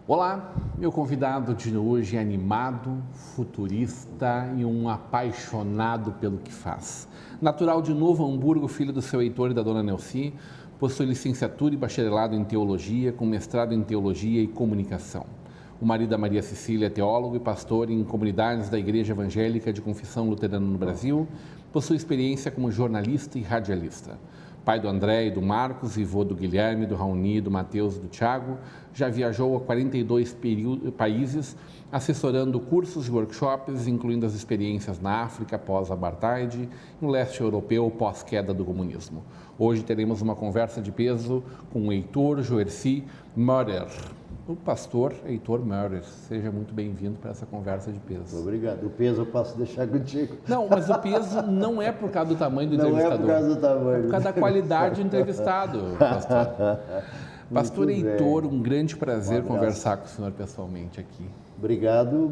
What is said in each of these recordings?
Olá, meu convidado de hoje é animado, futurista e um apaixonado pelo que faz. Natural de Novo Hamburgo, filho do seu Heitor e da dona Nelci, possui licenciatura e bacharelado em teologia, com mestrado em teologia e comunicação. O marido da Maria Cecília é teólogo e pastor em comunidades da Igreja Evangélica de Confissão Luterana no Brasil, possui experiência como jornalista e radialista. Pai do André e do Marcos, avô do Guilherme, do Raoni, do Mateus e do Tiago, já viajou a 42 países, assessorando cursos e workshops, incluindo as experiências na África pós-apartheid, no leste europeu pós-queda do comunismo. Hoje teremos uma conversa de peso com o Heitor Joercy Meurer, o pastor Heitor Meurer. Seja muito bem-vindo para essa conversa de peso. Obrigado. O peso eu posso deixar contigo. Não, mas o peso não é por causa do tamanho do entrevistador. Não é por causa do tamanho. É por causa da qualidade do entrevistado, pastor. Pastor Heitor, um grande prazer conversar com o senhor pessoalmente aqui. Obrigado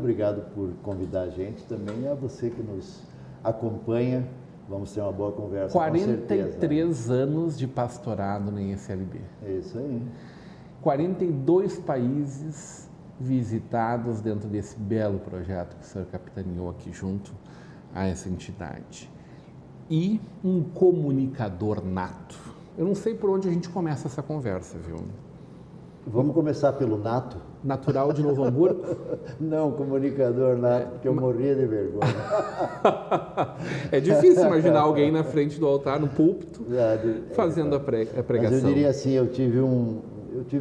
por convidar a gente também, a você que nos acompanha. Vamos ter uma boa conversa, 43 anos de pastorado na ESLB. É isso aí. 42 países visitados dentro desse belo projeto que o senhor capitaneou aqui junto a essa entidade. E um comunicador nato. Eu não sei por onde a gente começa essa conversa, viu? Vamos começar pelo nato? Natural de Novo Hamburgo? Não, comunicador nato, porque eu morria de vergonha. É difícil imaginar alguém na frente do altar, no púlpito, fazendo a pregação. Mas eu diria assim, eu tive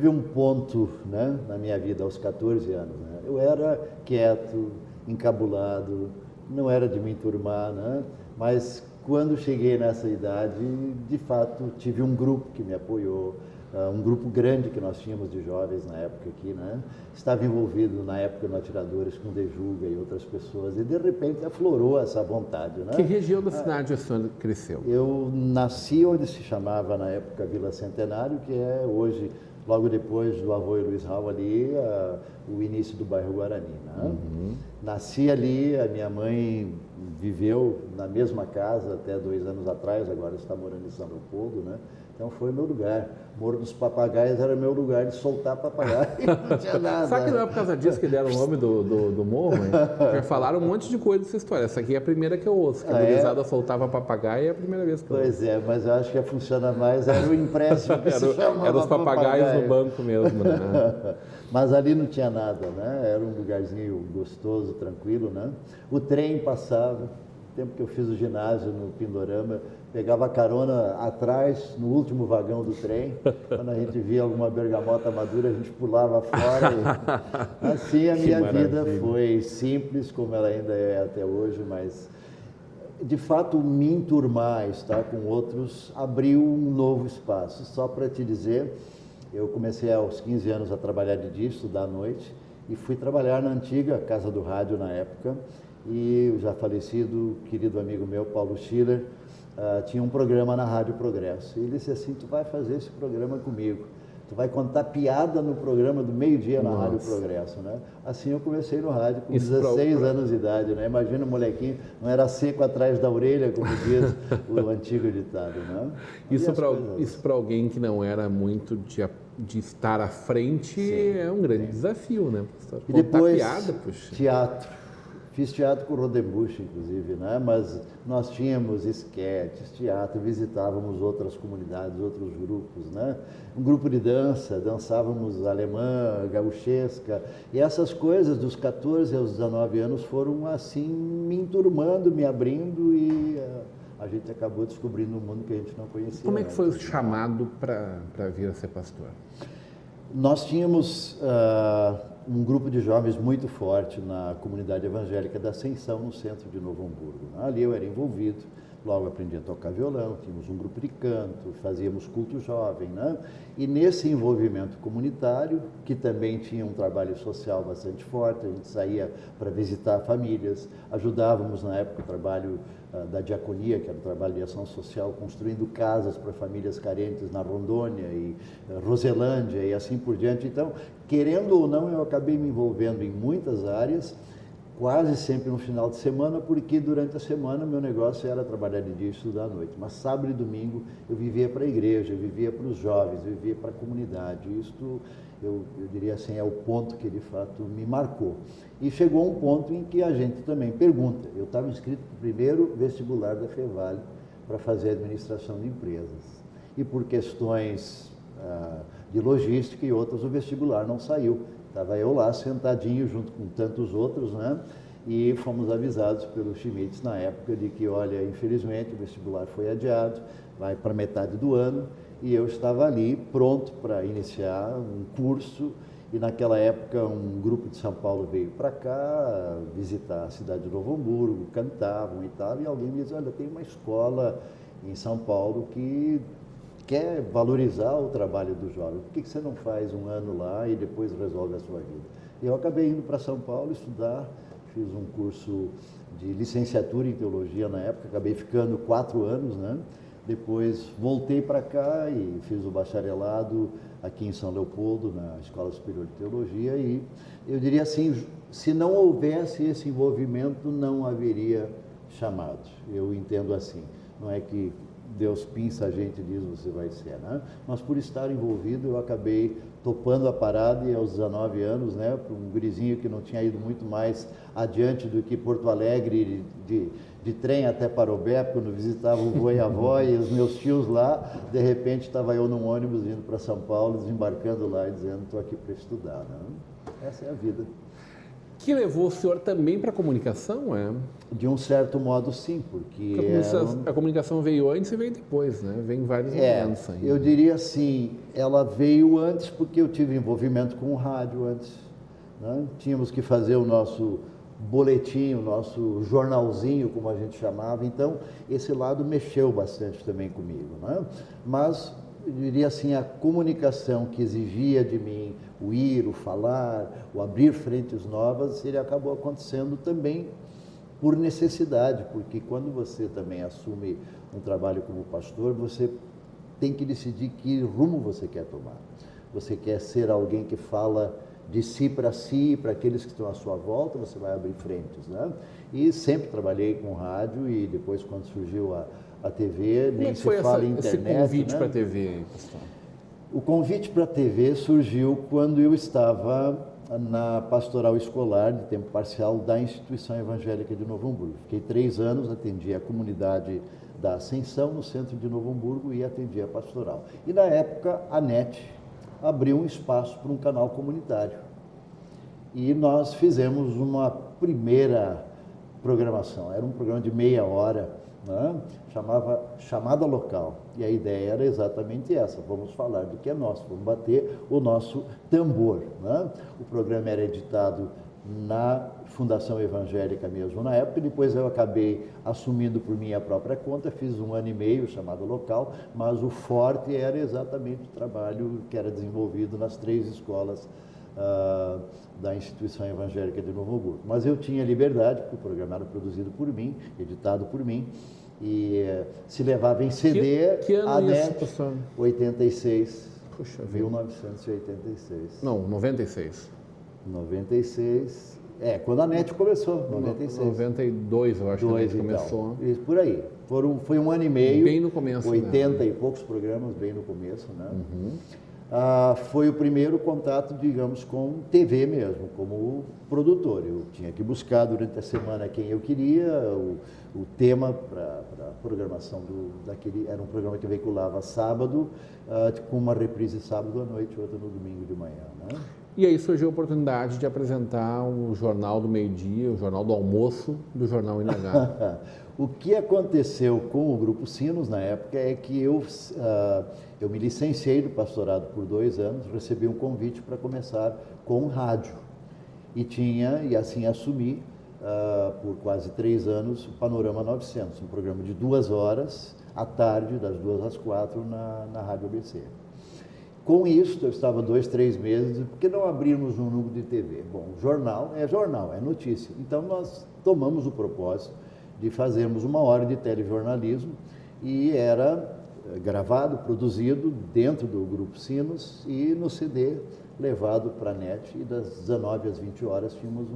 um ponto, né, na minha vida aos 14 anos. Né? Eu era quieto, encabulado, não era de me enturmar, né? Mas quando cheguei nessa idade, de fato, tive um grupo que me apoiou, um grupo grande que nós tínhamos de jovens na época aqui, né? Estava envolvido na época no Atiradores com Dejuga e outras pessoas, e de repente aflorou essa vontade, né? Que região da cidade o senhor cresceu? Eu nasci onde se chamava na época Vila Centenário, que é hoje, logo depois do Arroio Luiz Raul ali, o início do bairro Guarani, né? Uhum. Nasci ali, a minha mãe viveu na mesma casa até 2 anos atrás, agora está morando em São Leopoldo, né? Então foi meu lugar. Morro dos Papagaios era meu lugar de soltar papagaio, não tinha nada. Sabe que não é por causa disso que deram o nome do morro? Hein? Já falaram um monte de coisa dessa história. Essa aqui é a primeira que eu ouço, que a gurizada soltava papagaio, é a primeira vez que eu ouço. Pois é, mas eu acho que funciona mais, era o empréstimo que se chamava Era os papagaios papagaio. no banco mesmo, né? Mas ali não tinha nada, né? Era um lugarzinho gostoso, tranquilo, né? O trem passava, no tempo que eu fiz o ginásio no Pindorama, pegava carona atrás, no último vagão do trem. Quando a gente via alguma bergamota madura, a gente pulava fora. Assim a minha vida foi simples, como ela ainda é até hoje, mas de fato me enturmar, estar com outros, abriu um novo espaço. Só para te dizer, eu comecei aos 15 anos a trabalhar de dia, estudar à noite, e fui trabalhar na antiga Casa do Rádio na época, e o já falecido querido amigo meu, Paulo Schiller, tinha um programa na Rádio Progresso. E ele disse assim, tu vai fazer esse programa comigo, tu vai contar piada no programa do meio-dia na Rádio Progresso, né? Assim eu comecei no rádio com 16 anos de idade, né? Imagina o molequinho, não era seco atrás da orelha, como diz o antigo ditado, né? Isso para alguém que não era muito de estar à frente, sim, é um grande desafio, né? E depois, piada, puxa. Teatro. Fiz teatro com o Rodebush, inclusive, né? Mas nós tínhamos esquetes, teatro, visitávamos outras comunidades, outros grupos, né? Um grupo de dança, dançávamos alemã, gauchesca, e essas coisas dos 14 aos 19 anos foram assim me enturmando, me abrindo, e a gente acabou descobrindo um mundo que a gente não conhecia. Como é que foi o chamado para vir a ser pastor? Nós tínhamos um grupo de jovens muito forte na comunidade evangélica da Ascensão, no centro de Novo Hamburgo. Ali eu era envolvido, logo aprendi a tocar violão, tínhamos um grupo de canto, fazíamos culto jovem, né? E nesse envolvimento comunitário, que também tinha um trabalho social bastante forte, a gente saía para visitar famílias, ajudávamos na época o trabalho da diaconia, que era o trabalho de ação social, construindo casas para famílias carentes na Rondônia e Roselândia e assim por diante. Então, querendo ou não, eu acabei me envolvendo em muitas áreas, quase sempre no final de semana, porque durante a semana meu negócio era trabalhar de dia e estudar à noite. Mas sábado e domingo eu vivia para a igreja, eu vivia para os jovens, eu vivia para a comunidade. Isto, eu diria assim, é o ponto que de fato me marcou. E chegou um ponto em que a gente também pergunta. Eu estava inscrito no primeiro vestibular da Fevale para fazer administração de empresas. E por questões de logística e outras, o vestibular não saiu. Estava eu lá sentadinho junto com tantos outros, né? E fomos avisados pelos Schmitz na época de que, olha, infelizmente o vestibular foi adiado, vai para metade do ano, e eu estava ali pronto para iniciar um curso. E naquela época um grupo de São Paulo veio para cá visitar a cidade de Novo Hamburgo, cantavam e tal, e alguém me disse, olha, tem uma escola em São Paulo que quer valorizar o trabalho do jovem. Por que você não faz um ano lá e depois resolve a sua vida? E eu acabei indo para São Paulo estudar, fiz um curso de licenciatura em teologia na época, acabei ficando 4 anos, né? Depois voltei para cá e fiz o bacharelado aqui em São Leopoldo, na Escola Superior de Teologia, e eu diria assim, se não houvesse esse envolvimento, não haveria chamado. Eu entendo assim, não é que Deus pinça a gente e diz, você vai ser, né? Mas por estar envolvido, eu acabei topando a parada e aos 19 anos, né, para um gurizinho que não tinha ido muito mais adiante do que Porto Alegre, de trem até Parobé, quando visitava o vô e a avó e os meus tios lá, de repente estava eu num ônibus indo para São Paulo, desembarcando lá e dizendo, estou aqui para estudar, né? Essa é a vida. Que levou o senhor também para a comunicação, é? De um certo modo, sim, porque... A comunicação veio antes e veio depois, né? Vem em vários momentos ainda. Eu diria assim, ela veio antes porque eu tive envolvimento com o rádio antes, né? Tínhamos que fazer o nosso boletim, o nosso jornalzinho, como a gente chamava, então esse lado mexeu bastante também comigo, né? Mas eu diria assim, a comunicação que exigia de mim o ir, o falar, o abrir frentes novas, ele acabou acontecendo também por necessidade, porque quando você também assume um trabalho como pastor, você tem que decidir que rumo você quer tomar. Você quer ser alguém que fala de si, para aqueles que estão à sua volta, você vai abrir frentes, né? E sempre trabalhei com rádio e depois quando surgiu a TV, nem se fala em internet, esse convite, né, para a TV, pastor? O convite para a TV surgiu quando eu estava na pastoral escolar de tempo parcial da Instituição Evangélica de Novo Hamburgo. Fiquei 3 anos, atendi a comunidade da Ascensão no centro de Novo Hamburgo e atendi a pastoral. E na época a NET abriu um espaço para um canal comunitário. E nós fizemos uma primeira programação, era um programa de meia hora, né? Chamava Chamada Local, e a ideia era exatamente essa, vamos falar do que é nosso, vamos bater o nosso tambor, né? O programa era editado na Fundação Evangélica mesmo na época, depois eu acabei assumindo por minha própria conta, fiz 1 ano e meio Chamada Local, mas o forte era exatamente o trabalho que era desenvolvido nas 3 escolas da Instituição Evangélica de Novo Hamburgo. Mas eu tinha liberdade, porque o programa era produzido por mim, editado por mim, e se levava em CD, que ano a NET, professor? 86, Puxa, 1986. Não, 96. 96, quando a NET começou, 96. 92, eu acho que a NET começou. Isso, por aí. Foi 1 ano e meio. Bem no começo. 80 e poucos programas, bem no começo, né? Foi o primeiro contato, digamos, com TV mesmo, como produtor. Eu tinha que buscar durante a semana quem eu queria, o tema para a programação daquele. Era um programa que veiculava sábado, com uma reprise sábado à noite e outra no domingo de manhã, né? E aí surgiu a oportunidade de apresentar o Jornal do Meio-Dia, o Jornal do Almoço do Jornal INH. O que aconteceu com o Grupo Sinos na época é que eu me licenciei do pastorado por 2 anos, recebi um convite para começar com rádio. E assim assumi por quase 3 anos, o Panorama 900, um programa de 2 horas, à tarde, das 2 às 4, na Rádio ABC. Com isso, eu estava 2, 3 meses, por que não abrirmos um núcleo de TV? Bom, jornal, é notícia. Então, nós tomamos o propósito de fazermos 1 hora de telejornalismo e era gravado, produzido dentro do Grupo Sinos e no CD levado para a NET, e das 19 às 20 horas tínhamos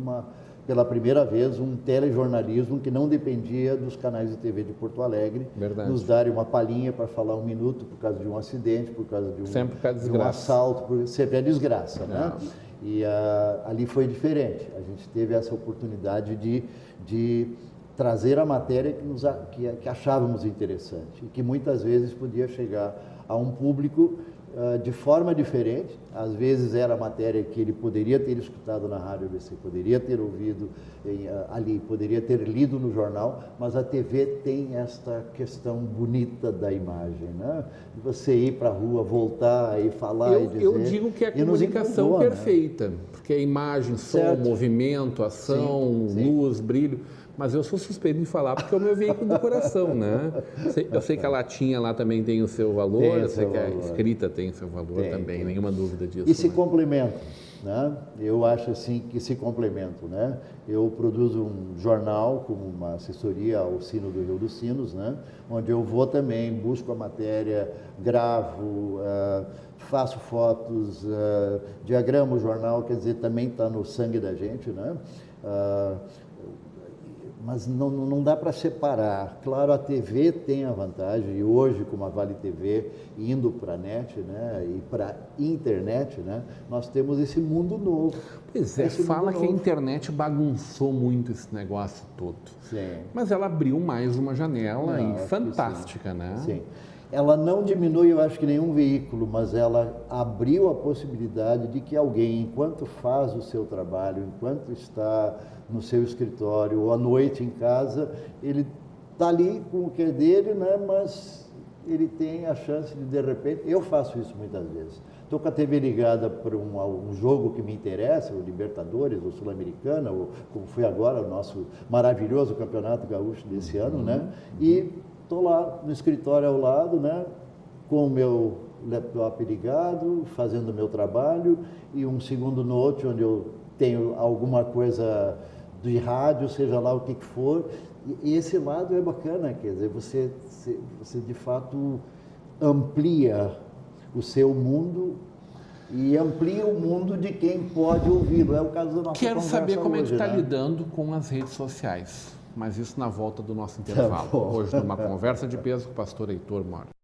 pela primeira vez, um telejornalismo que não dependia dos canais de TV de Porto Alegre. Verdade. Nos darem uma palhinha para falar 1 minuto por causa de um acidente, por causa de um assalto, sempre é desgraça, né? E ali foi diferente. A gente teve essa oportunidade de trazer a matéria que achávamos interessante e que muitas vezes podia chegar a um público de forma diferente. Às vezes era a matéria que ele poderia ter escutado na Rádio ABC, poderia ter ouvido ali, poderia ter lido no jornal, mas a TV tem esta questão bonita da imagem, né? De você ir para a rua, voltar e falar e dizer. Eu digo que é a comunicação perfeita, né? Porque é imagem, som, certo, movimento, ação, sim. Luz, brilho. Mas eu sou suspeito de falar porque é o meu veículo do coração, né? Eu sei que a latinha lá também tem o seu valor, eu sei que a escrita tem o seu valor também, nenhuma dúvida disso. E se complementam, né? Eu acho assim que se complementam, né? Eu produzo um jornal como uma assessoria ao Sino do Rio dos Sinos, né? Onde eu vou também, busco a matéria, gravo, faço fotos, diagramo o jornal, quer dizer, também está no sangue da gente, né? Mas não dá para separar. Claro, a TV tem a vantagem, e hoje, como a Vale TV, indo para a NET, né, e para a internet, né, nós temos esse mundo novo. Pois é, fala que a internet bagunçou muito esse negócio todo. Sim. Mas ela abriu mais uma janela fantástica, né? Sim. Ela não diminui, eu acho que nenhum veículo, mas ela abriu a possibilidade de que alguém, enquanto faz o seu trabalho, enquanto está no seu escritório ou à noite em casa, ele está ali com o que é dele, né? Mas ele tem a chance de repente, eu faço isso muitas vezes, estou com a TV ligada para um jogo que me interessa, o Libertadores, ou Sul-Americana, ou como foi agora o nosso maravilhoso Campeonato Gaúcho desse ano, né? E estou lá no escritório ao lado, né, com o meu laptop ligado, fazendo o meu trabalho, e um segundo note onde eu tenho alguma coisa de rádio, seja lá o que for. E esse lado é bacana, quer dizer, você de fato amplia o seu mundo e amplia o mundo de quem pode ouvi-lo. É o caso da nossa conversa hoje. Quero saber como é que está lidando com as redes sociais. Mas isso na volta do nosso intervalo. Hoje, numa conversa de peso com o pastor Heitor Mora.